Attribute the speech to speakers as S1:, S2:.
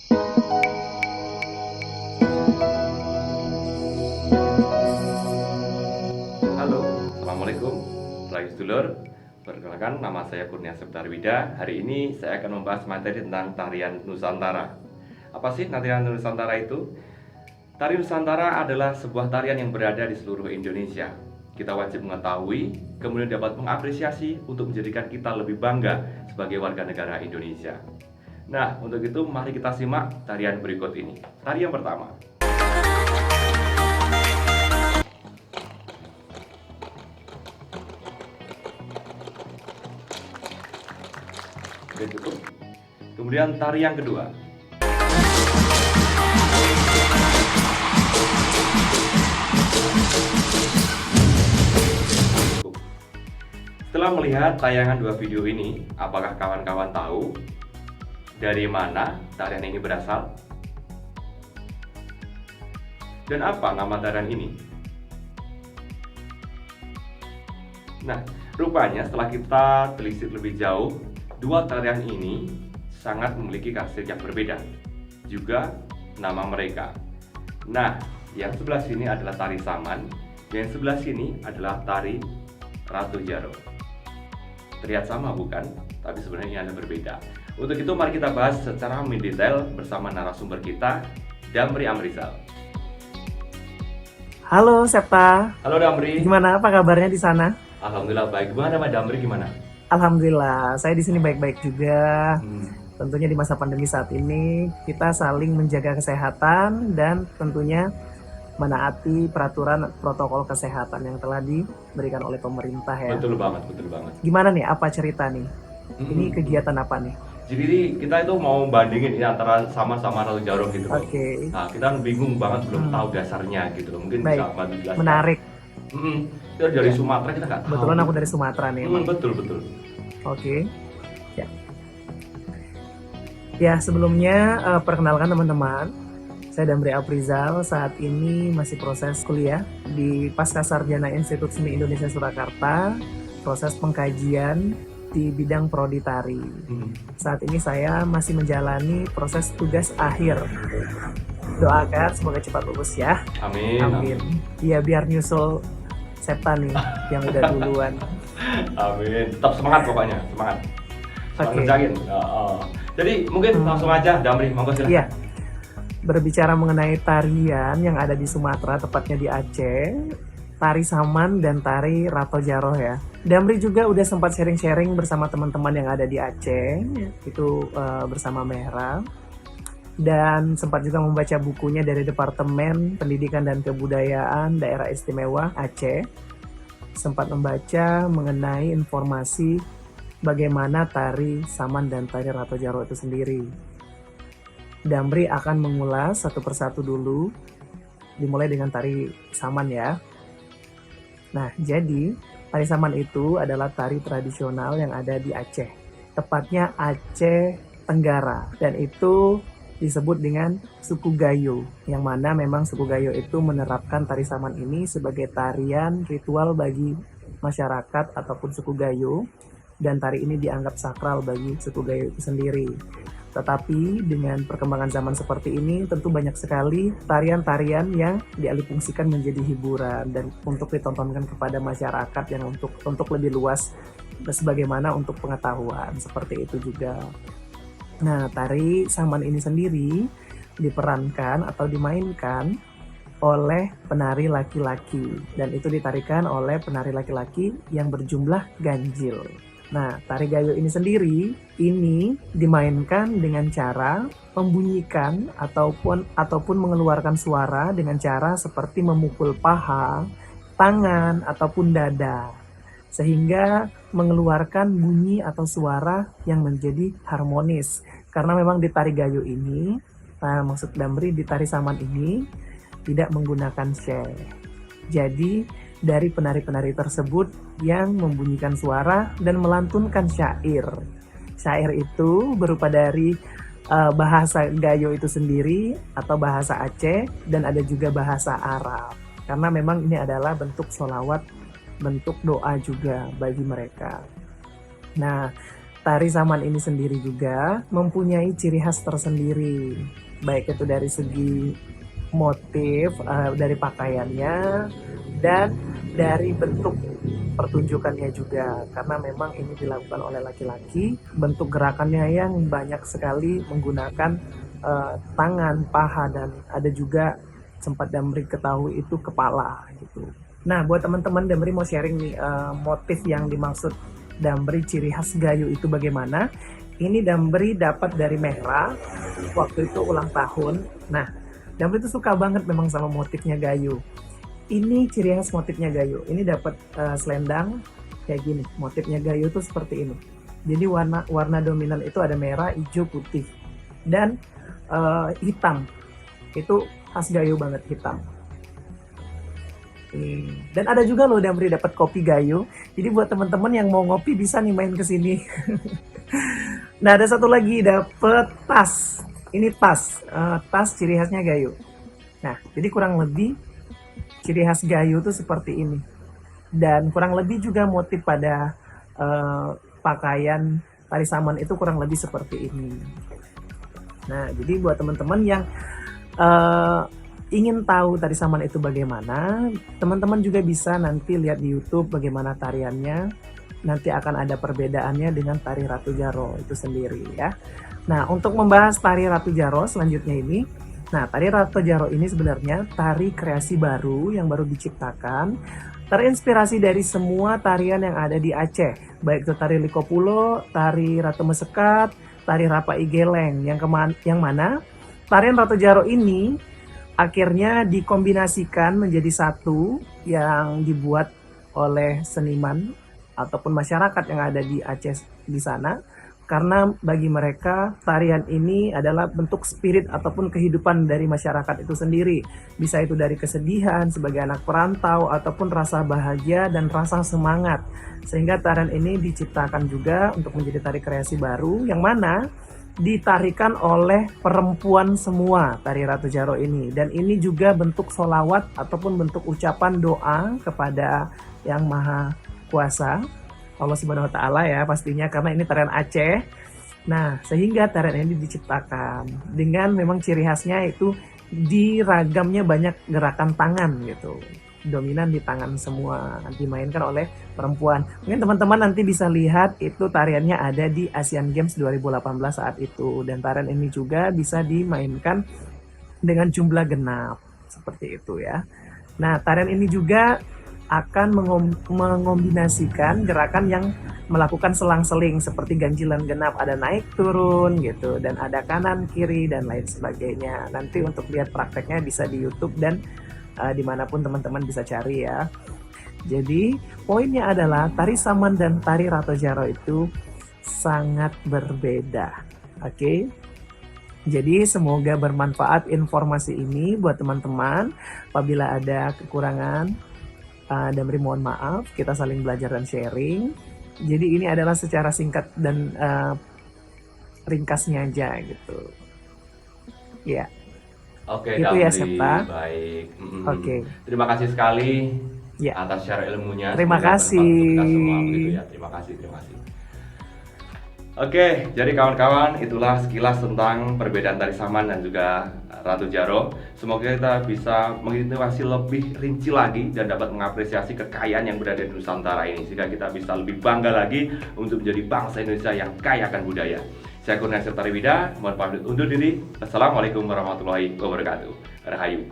S1: Halo, Assalamualaikum, Baik sedulur. Perkenalkan, nama saya Kurnia Septar Wida. Hari ini saya akan membahas materi tentang tarian Nusantara. Apa sih tarian Nusantara itu? Tari Nusantara adalah sebuah tarian yang berada di seluruh Indonesia. Kita wajib mengetahui, kemudian dapat mengapresiasi untuk menjadikan kita lebih bangga sebagai warga negara Indonesia. Nah, untuk itu mari kita simak tarian berikut ini. Tari yang pertama. Oke, cukup. Kemudian tari yang kedua. Setelah melihat tayangan dua video ini, apakah kawan-kawan tahu dari mana tarian ini berasal? Dan apa nama tarian ini? Nah, rupanya setelah kita telisik lebih jauh, dua tarian ini sangat memiliki karakteristik yang berbeda. Juga nama mereka. Nah, yang sebelah sini adalah tari Saman, yang sebelah sini adalah tari Ratu Jaro. Terlihat sama bukan? Tapi sebenarnya ada berbeda. Untuk itu mari kita bahas secara mendetail bersama narasumber kita, Damri Amrizal.
S2: Halo Septa.
S1: Halo Damri.
S2: Gimana, apa kabarnya di sana?
S1: Alhamdulillah baik. Gimana Mbak Damri, gimana?
S2: Alhamdulillah, saya di sini baik-baik juga. Tentunya di masa pandemi saat ini kita saling menjaga kesehatan dan tentunya menaati peraturan protokol kesehatan yang telah diberikan oleh pemerintah ya.
S1: Betul banget, betul banget.
S2: Gimana nih, apa cerita nih? Ini kegiatan apa nih?
S1: Jadi kita itu mau bandingin ini antara Saman sama Ratu Jaro gitu loh.
S2: Oke.
S1: Nah, kita bingung banget, belum tahu dasarnya gitu loh. Mungkin
S2: Baik.
S1: bisa bantu jelaskan.
S2: Menarik.
S1: Kita dari Sumatera, kita nggak tahu.
S2: Kebetulan aku dari Sumatera nih. Emang.
S1: Betul.
S2: Oke. Ya. Ya, sebelumnya perkenalkan teman-teman. Saya Damri Aprizal, saat ini masih proses kuliah di Pascasarjana Institut Seni Indonesia Surakarta, proses pengkajian di bidang prodi tari. Saat ini saya masih menjalani proses tugas akhir. Doakan semoga cepat lulus ya.
S1: Amin.
S2: Iya, biar nyusul Septa nih yang udah duluan.
S1: Amin. Tetap semangat pokoknya, semangat.
S2: Oke.
S1: Ngerjain. Jadi mungkin langsung aja Damri, monggo silakan.
S2: Iya. Berbicara mengenai tarian yang ada di Sumatera, tepatnya di Aceh, tari Saman dan tari Ratu Jaro ya. Damri juga udah sempat sharing-sharing bersama teman-teman yang ada di Aceh, itu bersama Mehra. Dan sempat juga membaca bukunya dari Departemen Pendidikan dan Kebudayaan Daerah Istimewa Aceh. Sempat membaca mengenai informasi bagaimana tari Saman dan tari Ratu Jaro itu sendiri. Damri akan mengulas satu persatu dulu, dimulai dengan tari Saman ya. Nah, jadi tari Saman itu adalah tari tradisional yang ada di Aceh, tepatnya Aceh Tenggara, dan itu disebut dengan suku Gayo, yang mana memang suku Gayo itu menerapkan tari Saman ini sebagai tarian ritual bagi masyarakat ataupun suku Gayo, dan tari ini dianggap sakral bagi suku Gayo itu sendiri. Tetapi dengan perkembangan zaman seperti ini, tentu banyak sekali tarian-tarian yang dialihfungsikan menjadi hiburan dan untuk ditontonkan kepada masyarakat yang untuk lebih luas, sebagaimana untuk pengetahuan, seperti itu juga. Nah, tari Saman ini sendiri diperankan atau dimainkan oleh penari laki-laki, dan itu ditarikan oleh penari laki-laki yang berjumlah ganjil. Nah, tari Gayo ini sendiri ini dimainkan dengan cara membunyikan ataupun mengeluarkan suara dengan cara seperti memukul paha, tangan ataupun dada, sehingga mengeluarkan bunyi atau suara yang menjadi harmonis. Karena memang di tari Gayo ini, maksud Damri di tari Saman ini tidak menggunakan syeh. Jadi dari penari-penari tersebut yang membunyikan suara dan melantunkan syair. Syair itu berupa dari bahasa Gayo itu sendiri atau bahasa Aceh, dan ada juga bahasa Arab. Karena memang ini adalah bentuk sholawat, bentuk doa juga bagi mereka. Nah, tari saman ini sendiri juga mempunyai ciri khas tersendiri, baik itu dari segi motif, dari pakaiannya, dan dari bentuk pertunjukannya juga. Karena memang ini dilakukan oleh laki-laki, bentuk gerakannya yang banyak sekali menggunakan tangan, paha, dan ada juga sempat Damri ketahui itu kepala gitu. Nah, buat teman-teman, Damri mau sharing nih motif yang dimaksud Damri ciri khas Gayo itu bagaimana. Ini Damri dapat dari Mehra waktu itu ulang tahun. Nah, Damri tuh suka banget memang sama motifnya Gayo. Ini ciri khas motifnya Gayo. Ini dapat selendang kayak gini. Motifnya Gayo tuh seperti ini. Jadi warna dominan itu ada merah, hijau, putih, dan hitam. Itu khas Gayo banget, hitam. Dan ada juga loh Damri dapat kopi Gayo. Jadi buat teman-teman yang mau ngopi bisa nih main ke sini. Nah, ada satu lagi dapat tas. Ini tas, tas ciri khasnya Gayo. Nah, jadi kurang lebih ciri khas Gayo tuh seperti ini. Dan kurang lebih juga motif pada pakaian tari saman itu kurang lebih seperti ini. Nah, jadi buat teman-teman yang ingin tahu tari saman itu bagaimana, teman-teman juga bisa nanti lihat di YouTube bagaimana tariannya. Nanti akan ada perbedaannya dengan tari Ratu Jaro itu sendiri ya. Nah, untuk membahas tari Ratu Jaro selanjutnya ini, nah tari Ratu Jaro ini sebenarnya tari kreasi baru yang baru diciptakan, terinspirasi dari semua tarian yang ada di Aceh, baik itu tari Likopulo, tari Ratu Mesekat, tari Rapa Igeleng, yang mana tarian Ratu Jaro ini akhirnya dikombinasikan menjadi satu yang dibuat oleh seniman ataupun masyarakat yang ada di Aceh di sana, karena bagi mereka tarian ini adalah bentuk spirit ataupun kehidupan dari masyarakat itu sendiri. Bisa itu dari kesedihan sebagai anak perantau ataupun rasa bahagia dan rasa semangat. Sehingga tarian ini diciptakan juga untuk menjadi tari kreasi baru yang mana ditarikan oleh perempuan semua tari Ratu Jaro ini. Dan ini juga bentuk sholawat ataupun bentuk ucapan doa kepada Yang Maha Kuasa, Allah Subhanahu wa Ta'ala ya pastinya, karena ini tarian Aceh. Nah, sehingga tarian ini diciptakan dengan memang ciri khasnya itu diragamnya banyak gerakan tangan gitu. Dominan di tangan semua, dimainkan oleh perempuan. Mungkin teman-teman nanti bisa lihat itu tariannya ada di Asian Games 2018 saat itu. Dan tarian ini juga bisa dimainkan dengan jumlah genap seperti itu ya. Nah, tarian ini juga akan mengombinasikan gerakan yang melakukan selang-seling seperti ganjilan genap, ada naik turun gitu, dan ada kanan kiri dan lain sebagainya. Nanti untuk lihat prakteknya bisa di YouTube dan dimanapun teman-teman bisa cari ya. Jadi poinnya adalah tari saman dan tari Ratu Jaro itu sangat berbeda. Oke. Jadi semoga bermanfaat informasi ini buat teman-teman. Apabila ada kekurangan, Damri mohon maaf. Kita saling belajar dan sharing. Jadi ini adalah secara singkat dan ringkasnya aja gitu. Ya.
S1: Oke,
S2: itu
S1: Damri,
S2: ya Septa.
S1: baik.
S2: Oke.
S1: Terima kasih sekali
S2: ya.
S1: atas share ilmunya.
S2: Terima kasih.
S1: Kita semua begitu ya. Terima kasih. Oke, jadi kawan-kawan, itulah sekilas tentang perbedaan tari saman dan juga Ratu Jaro. Semoga kita bisa menginformasi lebih rinci lagi dan dapat mengapresiasi kekayaan yang berada di Nusantara ini, sehingga kita bisa lebih bangga lagi untuk menjadi bangsa Indonesia yang kaya akan budaya. Saya Kurnia Septari Wida, mohon pamit undur diri. Assalamualaikum warahmatullahi wabarakatuh. Rahayu.